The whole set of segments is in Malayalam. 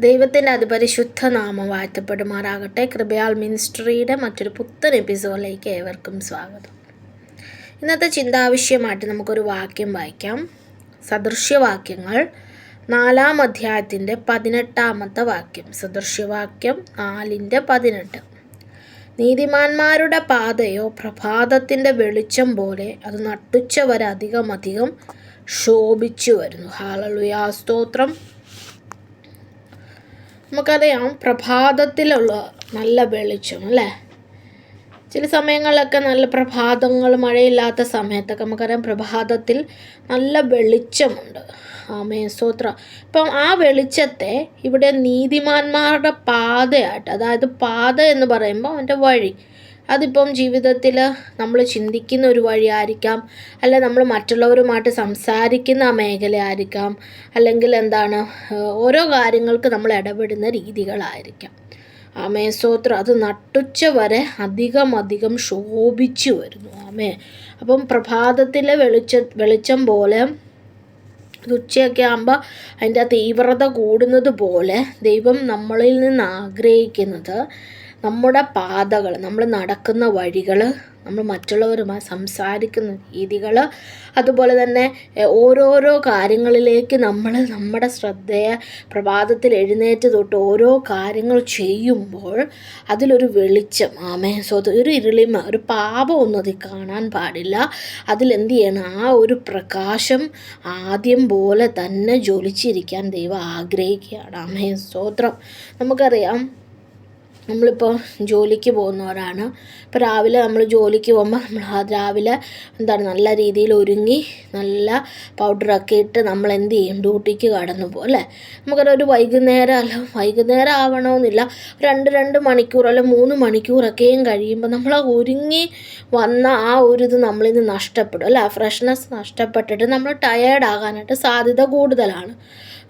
ദൈവത്തിൻ്റെ അതിപരിശുദ്ധ നാമം വാഴ്ത്തപ്പെടുമാറാകട്ടെ. കൃപയാൽ മിനിസ്ട്രിയുടെ മറ്റൊരു പുത്തൻ എപ്പിസോഡിലേക്ക് ഏവർക്കും സ്വാഗതം. ഇന്നത്തെ ചിന്താവിഷയമായിട്ട് നമുക്കൊരു വാക്യം വായിക്കാം. സദൃശ്യവാക്യങ്ങൾ 4-ാം അധ്യായത്തിൻ്റെ 18-ാമത്തെ വാക്യം. സദൃശ്യവാക്യം 4:18. നീതിമാന്മാരുടെ പാതയോ പ്രഭാതത്തിൻ്റെ വെളിച്ചം പോലെ അത് നട്ടുച്ചവരെ അധികം ശോഭിച്ചു വരുന്നു. ഹല്ലേലൂയ, സ്തോത്രം. നമുക്കറിയാം, പ്രഭാതത്തിലുള്ള നല്ല വെളിച്ചം അല്ലേ. ചില സമയങ്ങളിലൊക്കെ നല്ല പ്രഭാതങ്ങൾ, മഴയില്ലാത്ത സമയത്തൊക്കെ നമുക്കറിയാം പ്രഭാതത്തിൽ നല്ല വെളിച്ചമുണ്ട്. ആമേൻ, സ്തോത്രം. ഇപ്പം ആ വെളിച്ചത്തെ ഇവിടെ നീതിമാന്മാരുടെ പാതയായിട്ട്, അതായത് പാത എന്ന് പറയുമ്പോൾ അവൻ്റെ വഴി, അതിപ്പം ജീവിതത്തിൽ നമ്മൾ ചിന്തിക്കുന്ന ഒരു വഴിയായിരിക്കാം, അല്ലെ നമ്മൾ മറ്റുള്ളവരുമായിട്ട് സംസാരിക്കുന്ന ആ മേഖലയായിരിക്കാം, അല്ലെങ്കിൽ ഓരോ കാര്യങ്ങൾക്ക് നമ്മൾ ഇടപെടുന്ന രീതികളായിരിക്കാം. ആമേ, സ്തോത്രം. അത് നട്ടുച്ച വരെ അധികം ശോഭിച്ചു വരുന്നു. ആമേ. അപ്പം പ്രഭാതത്തിലെ വെളിച്ചം പോലെ ഉച്ചയൊക്കെ ആകുമ്പോൾ അതിൻ്റെ ആ തീവ്രത കൂടുന്നത് പോലെ ദൈവം നമ്മളിൽ നിന്ന് ആഗ്രഹിക്കുന്നത് നമ്മുടെ പാതകൾ, നമ്മൾ നടക്കുന്ന വഴികൾ, നമ്മൾ മറ്റുള്ളവരുമായി സംസാരിക്കുന്ന രീതികൾ, അതുപോലെ തന്നെ ഓരോരോ കാര്യങ്ങളിലേക്ക് നമ്മുടെ ശ്രദ്ധയെ പ്രഭാതത്തിൽ എഴുന്നേറ്റ് തൊട്ട് ഓരോ കാര്യങ്ങൾ ചെയ്യുമ്പോൾ അതിലൊരു വെളിച്ചം, ഒരു ഇരുളിമ, ഒരു പാപമൊന്നും അതിൽ കാണാൻ പാടില്ല. അതിലെന്ത് ചെയ്യണം? ആ ഒരു പ്രകാശം ആദ്യം പോലെ തന്നെ ജ്വലിച്ചിരിക്കാൻ ദൈവം ആഗ്രഹിക്കുകയാണ്. സ്തോത്രം. നമുക്കറിയാം, നമ്മളിപ്പോൾ ജോലിക്ക് പോകുന്നവരാണ്. ഇപ്പോൾ രാവിലെ നമ്മൾ ജോലിക്ക് പോകുമ്പോൾ നമ്മൾ രാവിലെ നല്ല രീതിയിൽ ഒരുങ്ങി നല്ല പൗഡറൊക്കെ ഇട്ട് നമ്മൾ എന്ത് ചെയ്യും? ഡ്യൂട്ടിക്ക് കടന്നു പോകും അല്ലേ. നമുക്കതൊരു വൈകുന്നേരം ആവണമെന്നില്ല, 2 മണിക്കൂർ അല്ല 3 മണിക്കൂറൊക്കെയും കഴിയുമ്പോൾ നമ്മൾ ഒരുങ്ങി വന്ന ആ ഒരു ഇത് നമ്മളിൽ നിന്ന് നഷ്ടപ്പെടും അല്ലേ. ആ ഫ്രഷ്നെസ് നഷ്ടപ്പെട്ടിട്ട് നമ്മൾ ടയേർഡാകാനായിട്ട് സാധ്യത കൂടുതലാണ്.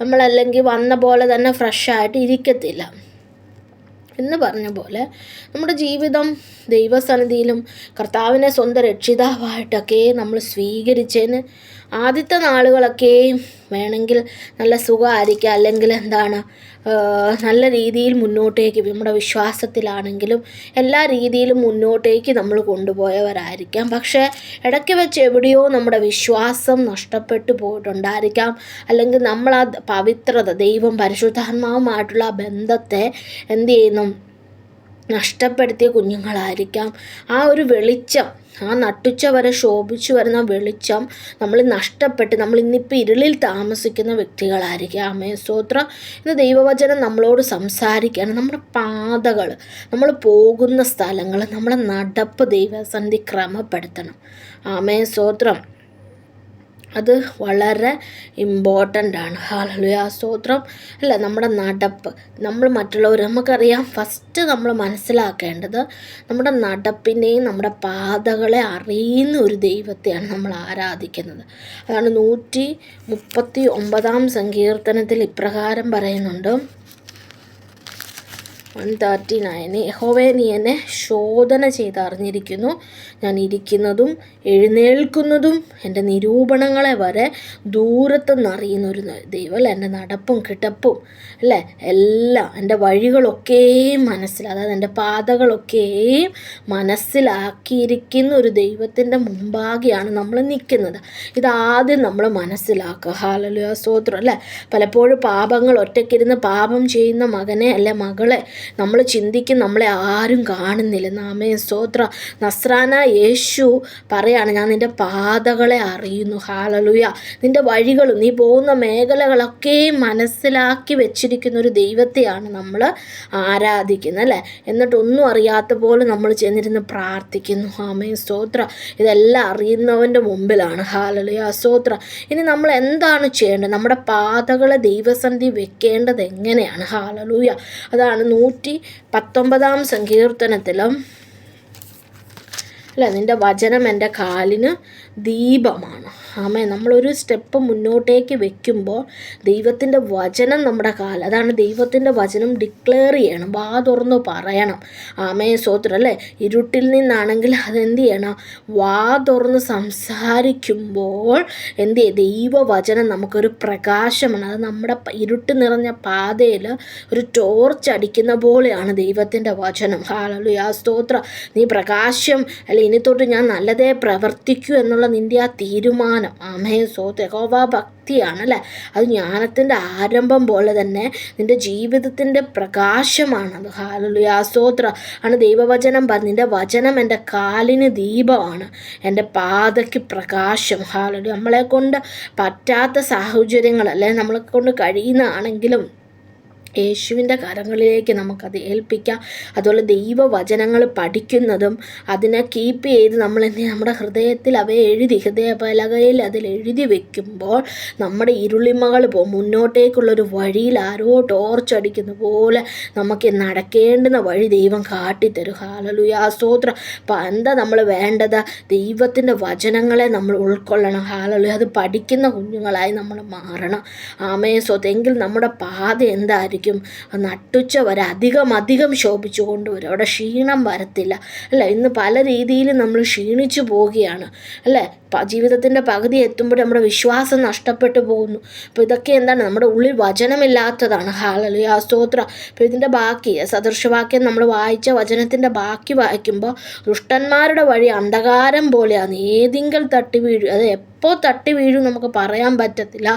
നമ്മളല്ലെങ്കിൽ വന്ന പോലെ തന്നെ ഫ്രഷായിട്ട് ഇരിക്കത്തില്ല. എന്ന് പറഞ്ഞ പോലെ നമ്മുടെ ജീവിതം ദൈവസന്നിധിയിലും കർത്താവിനെ സ്വന്തം രക്ഷിതാവായിട്ടൊക്കെ നമ്മൾ സ്വീകരിച്ചതിന് ആദ്യത്തെ നാളുകളൊക്കെയും വേണമെങ്കിൽ നല്ല സുഖമായിരിക്കുക, അല്ലെങ്കിൽ നല്ല രീതിയിൽ മുന്നോട്ടേക്ക് നമ്മുടെ വിശ്വാസത്തിലാണെങ്കിലും എല്ലാ രീതിയിലും മുന്നോട്ടേക്ക് നമ്മൾ കൊണ്ടുപോയവരായിരിക്കാം. പക്ഷേ ഇടയ്ക്ക് വെച്ച് എവിടെയോ നമ്മുടെ വിശ്വാസം നഷ്ടപ്പെട്ടു പോയിട്ടുണ്ടായിരിക്കാം, അല്ലെങ്കിൽ നമ്മൾ ആ പവിത്രത, ദൈവം പരിശുദ്ധാത്മാവുമായിട്ടുള്ള ആ ബന്ധത്തെ എന്ത് ചെയ്യുന്നു? നഷ്ടപ്പെടുത്തിയ കുഞ്ഞുങ്ങളായിരിക്കാം. ആ ഒരു വെളിച്ചം, ആ നട്ടുച്ച വരെ ശോഭിച്ചു വരുന്ന വെളിച്ചം നമ്മൾ നഷ്ടപ്പെട്ട് നമ്മൾ ഇന്നിപ്പോൾ ഇരുളിൽ താമസിക്കുന്ന വ്യക്തികളായിരിക്കും. ആമേ, സ്തോത്രം. ഇന്ന് ദൈവവചനം നമ്മളോട് സംസാരിക്കുകയാണ്. നമ്മുടെ പാതകൾ, നമ്മൾ പോകുന്ന സ്ഥലങ്ങൾ, നമ്മുടെ നടപ്പ് ദൈവസന്നിധി ക്രമപ്പെടുത്തണം. ആമേ, സ്തോത്രം. അത് വളരെ ഇമ്പോർട്ടൻ്റ് ആണ്. ഹല്ലേലൂയ, സ്തോത്രം. അല്ല, നമ്മുടെ നടപ്പ്, നമ്മൾ നമുക്കറിയാം, ഫസ്റ്റ് നമ്മൾ മനസ്സിലാക്കേണ്ടത് നമ്മുടെ നടപ്പിനെയും നമ്മുടെ പാതകളെ അറിയുന്ന ഒരു ദൈവത്തെയാണ് നമ്മൾ ആരാധിക്കുന്നത്. അതാണ് 139-ാം സങ്കീർത്തനത്തിൽ ഇപ്രകാരം പറയുന്നുണ്ട്. 139. യഹോവേ, നീ എന്നെ ശോധന ചെയ്തറിഞ്ഞിരിക്കുന്നു. ഞാൻ ഇരിക്കുന്നതും എഴുന്നേൽക്കുന്നതും എൻ്റെ നിരൂപണങ്ങളെ വരെ ദൂരത്തുനിന്ന് അറിയുന്ന ഒരു ദൈവം അല്ലേ. എൻ്റെ നടപ്പും കിടപ്പും അല്ലേ, എല്ലാം എൻ്റെ വഴികളൊക്കെയും അതായത് എൻ്റെ പാതകളൊക്കെയും മനസ്സിലാക്കിയിരിക്കുന്ന ഒരു ദൈവത്തിൻ്റെ മുമ്പാകെയാണ് നമ്മൾ നിൽക്കുന്നത്. ഇതാദ്യം നമ്മൾ മനസ്സിലാക്കുക. ഹല്ലേലൂയ, സ്തോത്രം. അല്ലേ, പലപ്പോഴും പാപങ്ങൾ ഒറ്റയ്ക്കിരുന്ന് പാപം ചെയ്യുന്ന മകനെ അല്ലെ മകളെ നമ്മൾ ചിന്തിക്കും, നമ്മളെ ആരും കാണുന്നില്ല. ആമേ, സ്തോത്രം. നസ്രാന യേശു പറയാണ്, ഞാൻ നിൻ്റെ പാതകളെ അറിയുന്നു. ഹല്ലേലൂയ. നിൻ്റെ വഴികളും നീ പോകുന്ന മേഖലകളൊക്കെ മനസ്സിലാക്കി വെച്ചിരിക്കുന്ന ഒരു ദൈവത്തെയാണ് നമ്മൾ ആരാധിക്കുന്നത് അല്ലേ. എന്നിട്ടൊന്നും അറിയാത്ത പോലെ നമ്മൾ ചെന്നിരുന്ന് പ്രാർത്ഥിക്കുന്നു. ആമേ, സ്തോത്രം. ഇതെല്ലാം അറിയുന്നവൻ്റെ മുമ്പിലാണ്. ഹല്ലേലൂയ, സ്തോത്രം. ഇനി നമ്മൾ എന്താണ് ചെയ്യേണ്ടത്? നമ്മുടെ പാതകളെ ദൈവസന്നിധി വെക്കേണ്ടത് എങ്ങനെയാണ്? ഹല്ലേലൂയ. അതാണ് 119-ാം സങ്കീർത്തനത്തിലും അല്ല, നിൻ്റെ വചനം എൻ്റെ കാലിന് ദീപമാണ്. ആമേ, നമ്മളൊരു സ്റ്റെപ്പ് മുന്നോട്ടേക്ക് വെക്കുമ്പോൾ ദൈവത്തിൻ്റെ വചനം നമ്മുടെ അതാണ് ദൈവത്തിൻ്റെ വചനം ഡിക്ലെയർ ചെയ്യണം, വാ തുറന്ന് പറയണം. ആമേ സ്തോത്രം അല്ലേ. ഇരുട്ടിൽ നിന്നാണെങ്കിൽ അതെന്ത് ചെയ്യണം, വാ തുറന്ന് സംസാരിക്കുമ്പോൾ എന്ത് ചെയ്യും, ദൈവവചനം നമുക്കൊരു പ്രകാശമാണ്. അത് നമ്മുടെ ഇരുട്ട് നിറഞ്ഞ പാതയിൽ ഒരു ടോർച്ച് അടിക്കുന്ന പോലെയാണ് ദൈവത്തിൻ്റെ വചനം. ഹല്ലേലൂയ സ്തോത്രം. നീ പ്രകാശം അല്ല, ഇനി തൊട്ട് ഞാൻ നല്ലതേ പ്രവർത്തിക്കൂ എന്നുള്ള നിൻ്റെ ആ തീരുമാനം, ആമേ സ്തോത്രം, യഹോവ ഭക്തിയാണ് അല്ലേ. അത് ജ്ഞാനത്തിൻ്റെ ആരംഭം പോലെ തന്നെ നിൻ്റെ ജീവിതത്തിൻ്റെ പ്രകാശമാണത്. ഹല്ലേലൂയ സ്തോത്രം. ആണ് ദൈവവചനം നിൻ്റെ വചനം എൻ്റെ കാലിന് ദീപമാണ്, എൻ്റെ പാതയ്ക്ക് പ്രകാശം. ഹല്ലേലൂയ. നമ്മളെ കൊണ്ട് പറ്റാത്ത സാഹചര്യങ്ങൾ അല്ലെ നമ്മളെ കൊണ്ട് കഴിയുന്നതാണെങ്കിലും യേശുവിൻ്റെ കരങ്ങളിലേക്ക് നമുക്കത് ഏൽപ്പിക്കാം. അതുപോലെ ദൈവവചനങ്ങൾ പഠിക്കുന്നതും അതിനെ കീപ്പ് ചെയ്ത് നമ്മുടെ ഹൃദയത്തിൽ അവയെ ഹൃദയപലകയിൽ അതിൽ എഴുതി വെക്കുമ്പോൾ നമ്മുടെ ഇരുളിമകൾ മുന്നോട്ടേക്കുള്ളൊരു വഴിയിൽ ആരോ ടോർച്ച് അടിക്കുന്ന പോലെ നമുക്ക് നടക്കേണ്ടുന്ന വഴി ദൈവം കാട്ടിത്തരും. ഹല്ലേലൂയ സ്തോത്രം. അപ്പം എന്താ നമ്മൾ വേണ്ടത്, ദൈവത്തിൻ്റെ വചനങ്ങളെ നമ്മൾ ഉൾക്കൊള്ളണം. ഹല്ലേലൂയ. അത് പഠിക്കുന്ന കുഞ്ഞുങ്ങളായി നമ്മൾ മാറണം. ആമേ സ്തോത്രം. എങ്കിൽ നമ്മുടെ പാത എന്തായിരിക്കും, നട്ടുച്ച വരെ അധികം ശോഭിച്ചു കൊണ്ടുവരും. അവിടെ ക്ഷീണം വരത്തില്ല അല്ല. ഇന്ന് പല രീതിയിലും നമ്മൾ ക്ഷീണിച്ചു പോവുകയാണ് അല്ലേ. ജീവിതത്തിൻ്റെ പകുതി എത്തുമ്പോൾ നമ്മുടെ വിശ്വാസം നഷ്ടപ്പെട്ടു പോകുന്നു. അപ്പോൾ ഇതൊക്കെ എന്താണ്, നമ്മുടെ ഉള്ളിൽ വചനമില്ലാത്തതാണ്. ഹല്ലേലൂയ സ്തോത്രം. അപ്പോൾ ഇതിൻ്റെ ബാക്കി സദൃശവാക്യം നമ്മൾ വായിച്ച വചനത്തിൻ്റെ ബാക്കി വായിക്കുമ്പോൾ ദുഷ്ടന്മാരുടെ വഴി അന്ധകാരം പോലെയാണ്, ഏതെങ്കിലും തട്ടി വീഴും. അത് എപ്പോൾ തട്ടി വീഴും നമുക്ക് പറയാൻ പറ്റത്തില്ല.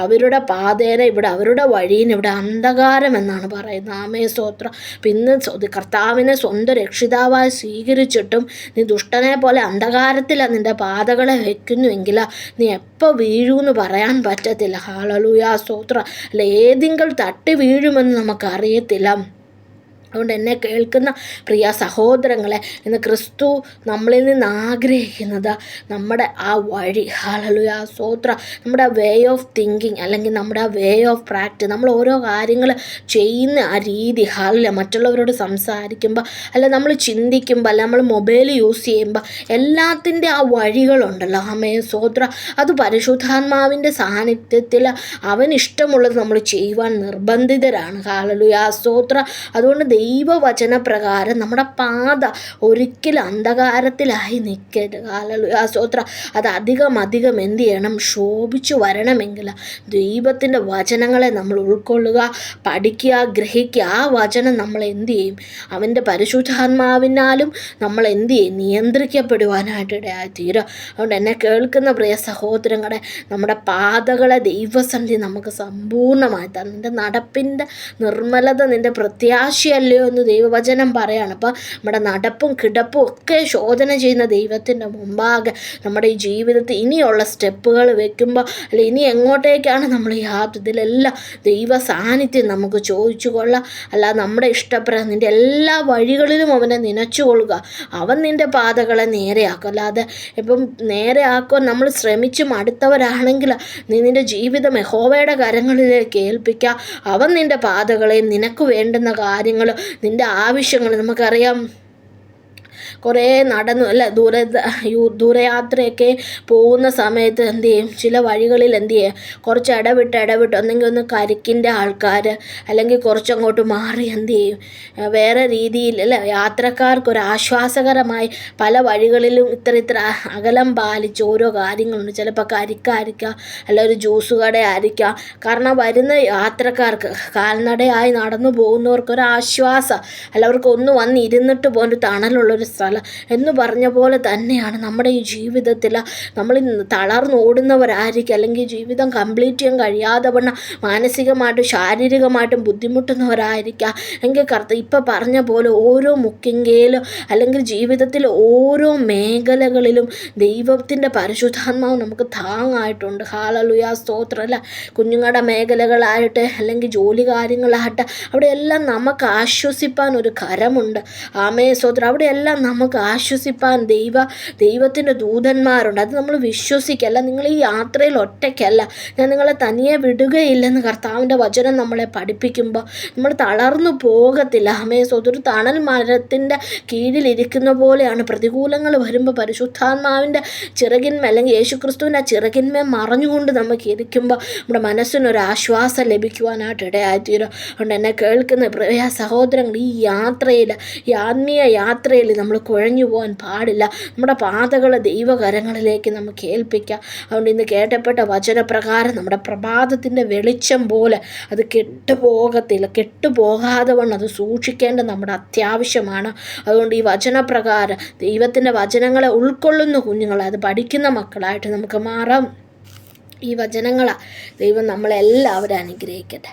അവരുടെ പാതേനെ ഇവിടെ, അവരുടെ വഴിയിൽ ഇവിടെ അന്ധകാരം എന്നാണ് പറയുന്നത്. ആമേ സ്തോത്രം. അപ്പം ഇന്ന് കർത്താവിനെ സ്വന്തം രക്ഷിതാവായി സ്വീകരിച്ചിട്ടും നീ ദുഷ്ടനെ പോലെ അന്ധകാരത്തിലാണ് നിൻ്റെ പാതകളെ വെക്കുന്നുവെങ്കിൽ നീ എപ്പോൾ വീഴുമെന്ന് പറയാൻ പറ്റത്തില്ല. ഹല്ലേലൂയ സ്തോത്രം. അല്ല, ഏതെങ്കിലും തട്ടി വീഴുമെന്ന് നമുക്കറിയത്തില്ല. അതുകൊണ്ട് എന്നെ കേൾക്കുന്ന പ്രിയ സഹോദരങ്ങളെ, ഇന്ന് ക്രിസ്തു നമ്മളിൽ നിന്ന് ആഗ്രഹിക്കുന്നത് നമ്മുടെ ആ വഴി, ഹല്ലേലൂയ സ്തോത്രം, നമ്മുടെ വേ ഓഫ് തിങ്കിങ് അല്ലെങ്കിൽ നമ്മുടെ ആ വേ ഓഫ് പ്രാക്ടീസ്, നമ്മൾ ഓരോ കാര്യങ്ങൾ ചെയ്യുന്ന ആ രീതി, ഹല്ലേലൂയ, മറ്റുള്ളവരോട് സംസാരിക്കുമ്പോൾ അല്ല നമ്മൾ ചിന്തിക്കുമ്പോൾ അല്ല നമ്മൾ മൊബൈൽ യൂസ് ചെയ്യുമ്പോൾ എല്ലാത്തിൻ്റെ ആ വഴികളുണ്ടല്ലോ. ആമേ സ്തോത്രം. അത് പരിശുദ്ധാത്മാവിൻ്റെ സാന്നിധ്യത്തിൽ അവനിഷ്ടമുള്ളത് നമ്മൾ ചെയ്യുവാൻ നിർബന്ധിതരാണ്. ഹല്ലേലൂയ സ്തോത്രം. അതുകൊണ്ട് ദൈവവചനപ്രകാരം നമ്മുടെ പാത ഒരിക്കലും അന്ധകാരത്തിലായി നിൽക്കരുത്. ഹല്ലേലൂയ സ്തോത്രം. അത് അധികം എന്ത് ചെയ്യണം, ശോഭിച്ചു വരണമെങ്കിൽ ദൈവത്തിൻ്റെ വചനങ്ങളെ നമ്മൾ ഉൾക്കൊള്ളുക, പഠിക്കുക, ഗ്രഹിക്കുക. ആ വചനം നമ്മൾ എന്ത് ചെയ്യും, അവൻ്റെ പരിശുദ്ധാത്മാവിനാലും നമ്മൾ എന്ത് ചെയ്യും, നിയന്ത്രിക്കപ്പെടുവാനായിട്ട് ഇടയായിത്തീരും. അതുകൊണ്ട് എന്നെ കേൾക്കുന്ന പ്രിയ സഹോദരങ്ങളെ, നമ്മുടെ പാതകളെ ദൈവസന്നിധി നമുക്ക് സമ്പൂർണ്ണമായി തരും. നിൻ്റെ നടപ്പിൻ്റെ നിർമ്മലത നിൻ്റെ പ്രത്യാശയല്ലയോ എന്ന് ദൈവവചനം പറയാണ്. അപ്പം നമ്മുടെ നടപ്പും കിടപ്പും ഒക്കെ ശോധന ചെയ്യുന്ന ദൈവത്തിൻ്റെ മുമ്പാകെ നമ്മുടെ ഈ ജീവിതത്തിൽ ഇനിയുള്ള സ്റ്റെപ്പുകൾ വെക്കുമ്പോൾ അല്ല ഇനി എങ്ങോട്ടേക്കാണ് നമ്മൾ യാത്ര, ഇതിലെല്ലാം ദൈവ സാന്നിധ്യം നമുക്ക് ചോദിച്ചു കൊള്ളാം. അല്ല നമ്മുടെ ഇഷ്ടപ്രകാരം നിൻ്റെ എല്ലാ വഴികളിലും അവനെ നനച്ചുകൊള്ളുക. അവൻ നിൻ്റെ പാതകളെ നേരെയാക്കും. അല്ലാതെ ഇപ്പം നേരെയാക്കുവാൻ നമ്മൾ ശ്രമിച്ചു മടുത്തവരാണെങ്കിൽ നീ നിൻ്റെ ജീവിതം യഹോവയുടെ കരങ്ങളിലേക്ക് ഏൽപ്പിക്കുക. അവൻ നിൻ്റെ പാതകളെയും നിനക്ക് വേണ്ടുന്ന കാര്യങ്ങൾ, നിൻ്റെ ആവശ്യങ്ങൾ, നമുക്കറിയാം കുറേ നടന്നു അല്ല ദൂരയാത്രയൊക്കെ പോകുന്ന സമയത്ത് എന്ത് ചെയ്യും, ചില വഴികളിൽ എന്ത് ചെയ്യും, കുറച്ച് ഇടവിട്ട് ഒന്നെങ്കിൽ ഒന്ന് കരിക്കിൻ്റെ ആൾക്കാർ അല്ലെങ്കിൽ കുറച്ചങ്ങോട്ട് മാറി എന്ത് ചെയ്യും, വേറെ രീതിയിൽ അല്ല യാത്രക്കാർക്കൊരാശ്വാസകരമായി പല വഴികളിലും ഇത്ര അകലം പാലിച്ച് ഓരോ കാര്യങ്ങളുണ്ട്. ചിലപ്പോൾ കരിക്കായിരിക്കാം, അല്ല ഒരു ജ്യൂസ് കടയായിരിക്കാം. കാരണം വരുന്ന യാത്രക്കാർക്ക്, കാൽനടയായി നടന്നു പോകുന്നവർക്കൊരാശ്വാസം, അല്ല അവർക്ക് ഒന്ന് വന്നിരുന്നിട്ട് പോകാൻ തണലുള്ളൊരു സ്ഥലം എന്ന് പറഞ്ഞ പോലെ തന്നെയാണ് നമ്മുടെ ഈ ജീവിതത്തിൽ നമ്മൾ തളർന്ന് ഓടുന്നവരായിരിക്കും, അല്ലെങ്കിൽ ജീവിതം കംപ്ലീറ്റ് ചെയ്യാൻ കഴിയാതെ വണ്ണം മാനസികമായിട്ടും ശാരീരികമായിട്ടും ബുദ്ധിമുട്ടുന്നവരായിരിക്കാം. എങ്കിൽ ഇപ്പം പറഞ്ഞ പോലെ ഓരോ മുക്കിങ്കയിലും അല്ലെങ്കിൽ ജീവിതത്തിൽ ഓരോ മേഖലകളിലും ദൈവത്തിൻ്റെ പരിശുദ്ധാത്മാവ് നമുക്ക് താങ്ങായിട്ടുണ്ട്. ഹല്ലേലൂയ സ്തോത്രം. അല്ല കുഞ്ഞുങ്ങളുടെ മേഖലകളായിട്ട് അല്ലെങ്കിൽ ജോലി കാര്യങ്ങളായിട്ട് അവിടെയെല്ലാം നമുക്ക് ആശ്വസിപ്പാൻ ഒരു കരമുണ്ട്. ആമേ സ്തോത്രം. അവിടെയെല്ലാം നമുക്ക് ആശ്വസിപ്പാൻ ദൈവത്തിൻ്റെ ദൂതന്മാരുണ്ട്. അത് നമ്മൾ വിശ്വസിക്കല്ല. നിങ്ങൾ ഈ യാത്രയിൽ ഒറ്റയ്ക്കല്ല, ഞാൻ നിങ്ങളെ തനിയെ വിടുകയില്ലെന്ന് കർത്താവിൻ്റെ വചനം നമ്മളെ പഠിപ്പിക്കുമ്പോൾ നമ്മൾ തളർന്നു പോകത്തില്ല. ഒരു തണൽ മരത്തിൻ്റെ കീഴിലിരിക്കുന്ന പോലെയാണ് പ്രതികൂലങ്ങൾ വരുമ്പോൾ പരിശുദ്ധാത്മാവിൻ്റെ ചിറകിന്മേൽ അല്ലെങ്കിൽ യേശുക്രിസ്തുവിൻ്റെ ചിറകിന്മേൽ മറഞ്ഞുകൊണ്ട് നമുക്ക് ഇരിക്കുമ്പോൾ നമ്മുടെ മനസ്സിനൊരു ആശ്വാസം ലഭിക്കുവാനായിട്ട് ഇടയായിത്തീരും. അതുകൊണ്ട് എന്നെ കേൾക്കുന്ന പ്രിയ സഹോദരങ്ങൾ, ഈ യാത്രയിൽ, ഈ ആത്മീയ യാത്രയിൽ നമ്മൾ കുഴഞ്ഞു പോകാൻ പാടില്ല. നമ്മുടെ പാതകൾ ദൈവകരങ്ങളിലേക്ക് നമുക്ക് ഏൽപ്പിക്കാം. അതുകൊണ്ട് ഇന്ന് കേട്ടപ്പെട്ട വചനപ്രകാരം നമ്മുടെ പ്രഭാതത്തിൻ്റെ വെളിച്ചം പോലെ അത് കെട്ടുപോകാതെ വണ്ണം അത് സൂക്ഷിക്കേണ്ടത് നമ്മുടെ അത്യാവശ്യമാണ്. അതുകൊണ്ട് ഈ വചനപ്രകാരം ദൈവത്തിൻ്റെ വചനങ്ങളെ ഉൾക്കൊള്ളുന്ന കുഞ്ഞുങ്ങളെ, അത് പഠിക്കുന്ന മക്കളായിട്ട് നമുക്ക് മാറാം. ഈ വചനങ്ങളാണ് ദൈവം നമ്മളെല്ലാവരും അനുഗ്രഹിക്കട്ടെ.